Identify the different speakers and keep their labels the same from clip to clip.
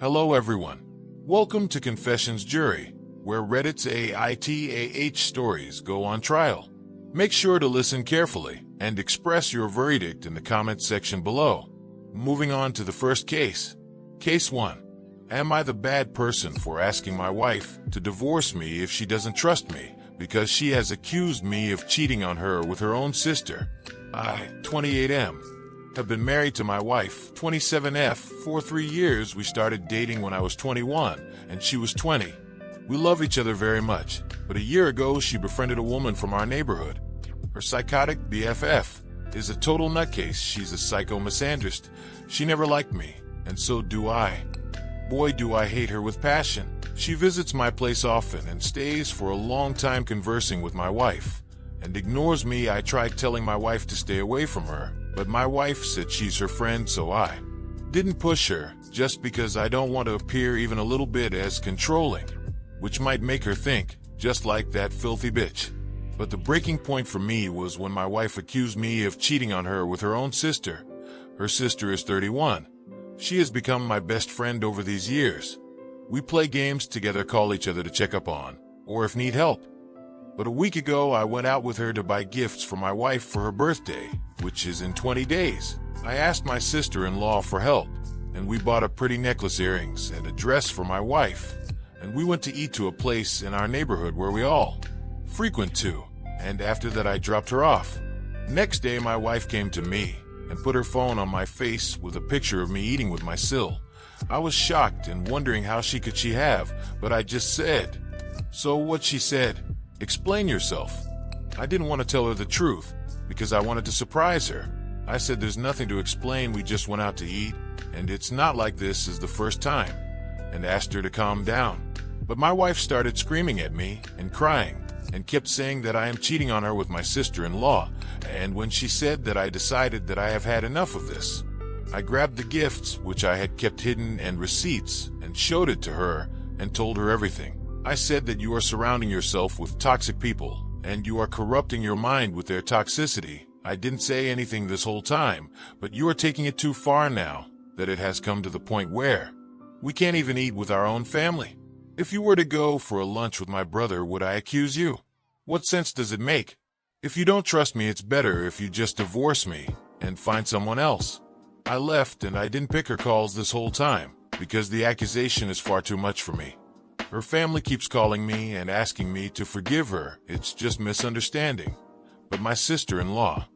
Speaker 1: Hello everyone. Welcome to Confessions Jury, where Reddit's AITAH stories go on trial. Make sure to listen carefully and express your verdict in the comments section below. Moving on to the first case. Case 1. Am I the bad person for asking my wife to divorce me if she doesn't trust me because she has accused me of cheating on her with her own sister? I, 28M, have been married to my wife, 27F, for 3 years. We started dating when I was 21 and she was 20. We love each other very much, but a year ago she befriended a woman from our neighborhood. Her psychotic BFF is a total nutcase. She's a psycho misandrist. She never liked me, and so do I. Boy, do I hate her with passion. She visits my place often and stays for a long time conversing with my wife, and ignores me. I tried telling my wife to stay away from her, but my wife said she's her friend, so I didn't push her, just because I don't want to appear even a little bit as controlling, which might make her think, just like that filthy bitch. But the breaking point for me was when my wife accused me of cheating on her with her own sister. Her sister is 31. She has become my best friend over these years. We play games together, call each other to check up on, or if need help. But a week ago, I went out with her to buy gifts for my wife for her birthday, which is in 20 days. I asked my sister-in-law for help, and we bought a pretty necklace, earrings, and a dress for my wife. And we went to eat to a place in our neighborhood where we all frequent to, and after that I dropped her off. Next day, my wife came to me and put her phone on my face with a picture of me eating with my sil. I was shocked and wondering how she have, but I just said, "So what?" She said, "Explain yourself." I didn't want to tell her the truth because I wanted to surprise her. I said, "There's nothing to explain. We just went out to eat, and it's not like this is the first time," and asked her to calm down. But my wife started screaming at me and crying and kept saying that I am cheating on her with my sister-in-law. And when she said that, I decided that I have had enough of this. I grabbed the gifts, which I had kept hidden, and receipts, and showed it to her and told her everything. I said that you are surrounding yourself with toxic people, and you are corrupting your mind with their toxicity. I didn't say anything this whole time, but you are taking it too far now, that it has come to the point where we can't even eat with our own family. If you were to go for a lunch with my brother, would I accuse you? What sense does it make? If you don't trust me, it's better if you just divorce me and find someone else. I left, and I didn't pick her calls this whole time because the accusation is far too much for me. Her family keeps calling me and asking me to forgive her. It's just misunderstanding. But my sister-in-law,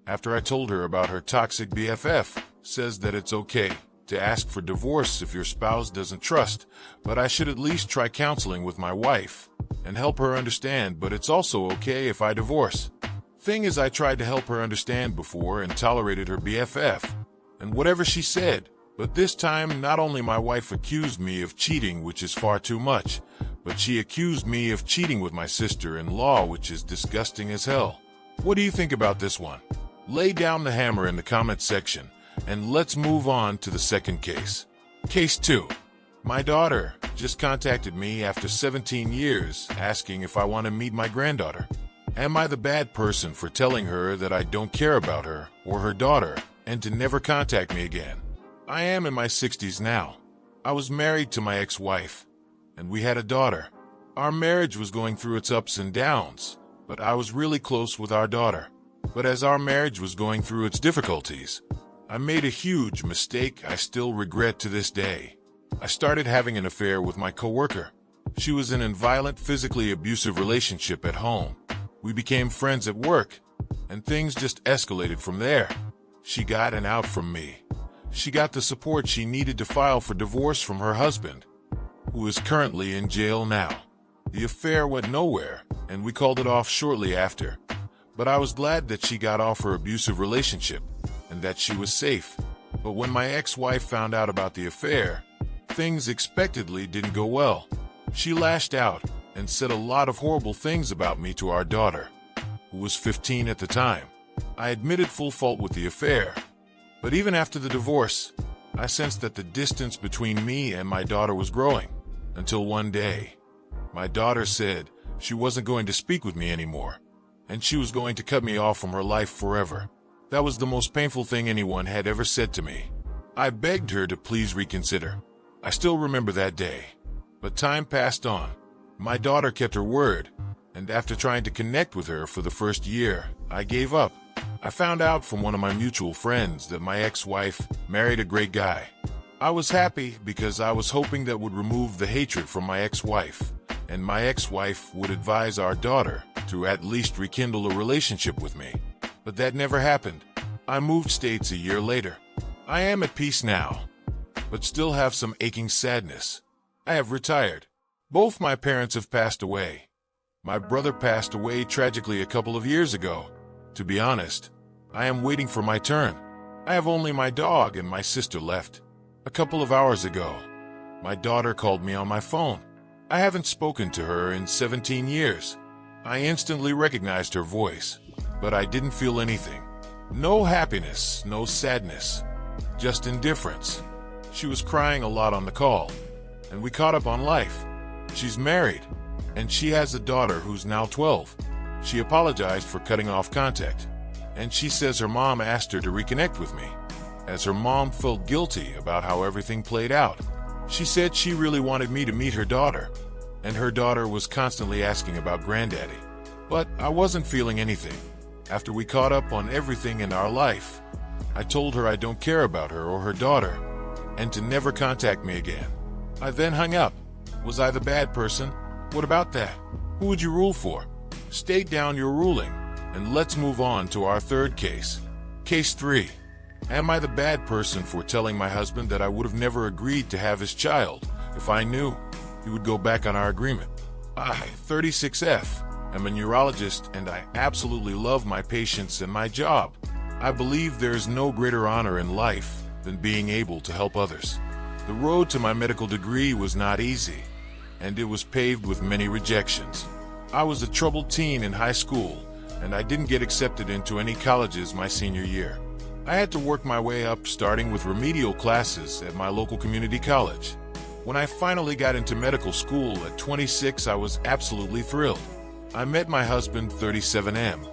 Speaker 1: after I told her about her toxic BFF, says that it's okay to ask for divorce if your spouse doesn't trust, but I should at least try counseling with my wife and help her understand, but it's also okay if I divorce. Thing is, I tried to help her understand before and tolerated her BFF and whatever she said. But this time, not only my wife accused me of cheating, which is far too much, but she accused me of cheating with my sister-in-law, which is disgusting as hell. What do you think about this one? Lay down the hammer in the comments section, and let's move on to the second case. Case 2. My daughter just contacted me after 17 years asking if I want to meet my granddaughter. Am I the bad person for telling her that I don't care about her or her daughter and to never contact me again? I am in my 60s now. I was married to my ex-wife, and we had a daughter. Our marriage was going through its ups and downs, but I was really close with our daughter. But as our marriage was going through its difficulties, I made a huge mistake I still regret to this day. I started having an affair with my coworker. She was in a violent, physically abusive relationship at home. We became friends at work, and things just escalated from there. She got an out from me. She got the support she needed to file for divorce from her husband, who is currently in jail now. The affair went nowhere, and we called it off shortly after. But I was glad that she got off her abusive relationship and that she was safe. But when my ex-wife found out about the affair, things expectedly didn't go well. She lashed out and said a lot of horrible things about me to our daughter, who was 15 at the time. I admitted full fault with the affair. But even after the divorce, I sensed that the distance between me and my daughter was growing, until one day, my daughter said she wasn't going to speak with me anymore, and she was going to cut me off from her life forever. That was the most painful thing anyone had ever said to me. I begged her to please reconsider. I still remember that day. But time passed on. My daughter kept her word, and after trying to connect with her for the first year, I gave up. I found out from one of my mutual friends that my ex-wife married a great guy. I was happy because I was hoping that would remove the hatred from my ex-wife, and my ex-wife would advise our daughter to at least rekindle a relationship with me. But that never happened. I moved states a year later. I am at peace now, but still have some aching sadness. I have retired. Both my parents have passed away. My brother passed away tragically a couple of years ago. To be honest, I am waiting for my turn. I have only my dog and my sister left. A couple of hours ago, my daughter called me on my phone. I haven't spoken to her in 17 years. I instantly recognized her voice, but I didn't feel anything. No happiness, no sadness, just indifference. She was crying a lot on the call, and we caught up on life. She's married, and she has a daughter who's now 12. She apologized for cutting off contact, and she says her mom asked her to reconnect with me, as her mom felt guilty about how everything played out. She said she really wanted me to meet her daughter, and her daughter was constantly asking about granddaddy. But I wasn't feeling anything. After we caught up on everything in our life, I told her I don't care about her or her daughter, and to never contact me again. I then hung up. Was I the bad person? What about that? Who would you rule for? State down your ruling, and let's move on to our third case. Case 3. Am I the bad person for telling my husband that I would have never agreed to have his child if I knew he would go back on our agreement? I, 36F, am a neurologist, and I absolutely love my patients and my job. I believe there is no greater honor in life than being able to help others. The road to my medical degree was not easy, and it was paved with many rejections. I was a troubled teen in high school, and I didn't get accepted into any colleges my senior year. I had to work my way up, starting with remedial classes at my local community college. When I finally got into medical school at 26, I was absolutely thrilled. I met my husband, 37M,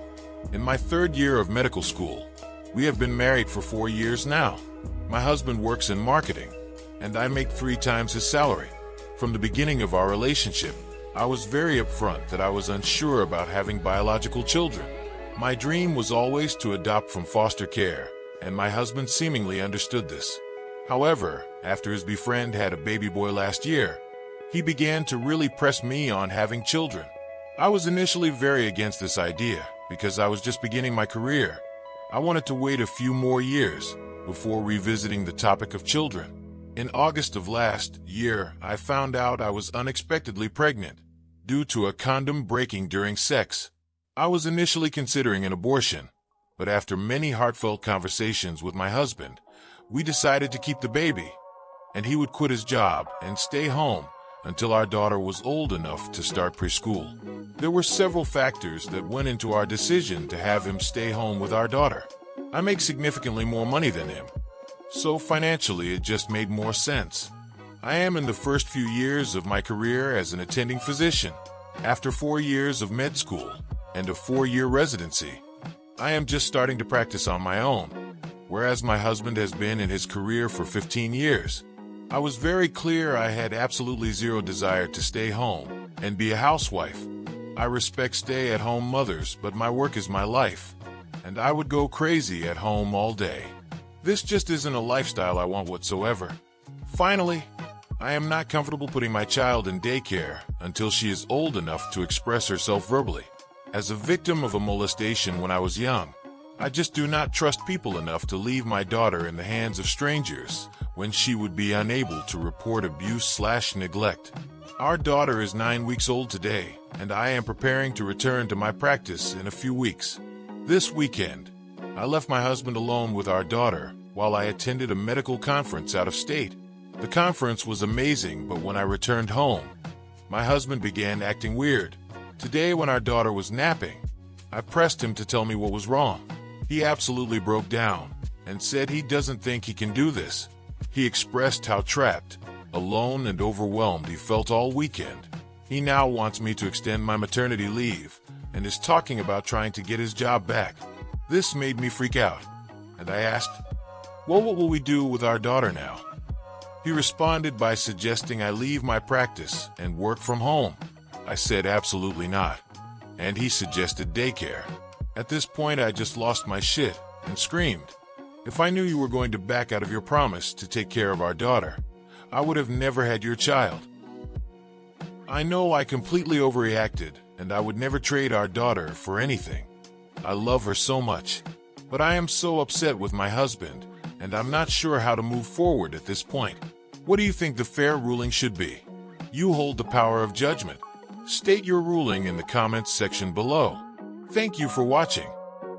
Speaker 1: in my third year of medical school. We have been married for 4 years now. My husband works in marketing, and I make 3 times his salary. From the beginning of our relationship, I was very upfront that I was unsure about having biological children. My dream was always to adopt from foster care, and my husband seemingly understood this. However, after his befriend had a baby boy last year, he began to really press me on having children. I was initially very against this idea because I was just beginning my career. I wanted to wait a few more years before revisiting the topic of children. In August of last year, I found out I was unexpectedly pregnant due to a condom breaking during sex. I was initially considering an abortion, but after many heartfelt conversations with my husband, we decided to keep the baby, and he would quit his job and stay home until our daughter was old enough to start preschool. There were several factors that went into our decision to have him stay home with our daughter. I make significantly more money than him, so financially it just made more sense. I am in the first few years of my career as an attending physician. After 4 years of med school and a 4-year residency, I am just starting to practice on my own, whereas my husband has been in his career for 15 years. I was very clear I had absolutely zero desire to stay home and be a housewife. I respect stay-at-home mothers, but my work is my life, and I would go crazy at home all day. This just isn't a lifestyle I want whatsoever. Finally, I am not comfortable putting my child in daycare until she is old enough to express herself verbally. As a victim of a molestation when I was young, I just do not trust people enough to leave my daughter in the hands of strangers when she would be unable to report abuse/neglect. Our daughter is 9 weeks old today, and I am preparing to return to my practice in a few weeks. This weekend, I left my husband alone with our daughter while I attended a medical conference out of state. The conference was amazing, but when I returned home, my husband began acting weird. Today, when our daughter was napping, I pressed him to tell me what was wrong. He absolutely broke down and said he doesn't think he can do this. He expressed how trapped, alone, and overwhelmed he felt all weekend. He now wants me to extend my maternity leave and is talking about trying to get his job back. This made me freak out, and I asked, "Well, what will we do with our daughter now?" He responded by suggesting I leave my practice and work from home. I said absolutely not. And he suggested daycare. At this point, I just lost my shit and screamed. If I knew you were going to back out of your promise to take care of our daughter, I would have never had your child. I know I completely overreacted, and I would never trade our daughter for anything. I love her so much, but I am so upset with my husband, and I'm not sure how to move forward at this point. What do you think the fair ruling should be? You hold the power of judgment. State your ruling in the comments section below. Thank you for watching.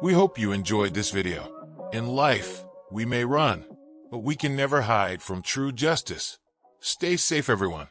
Speaker 1: We hope you enjoyed this video. In life, we may run, but we can never hide from true justice. Stay safe, everyone.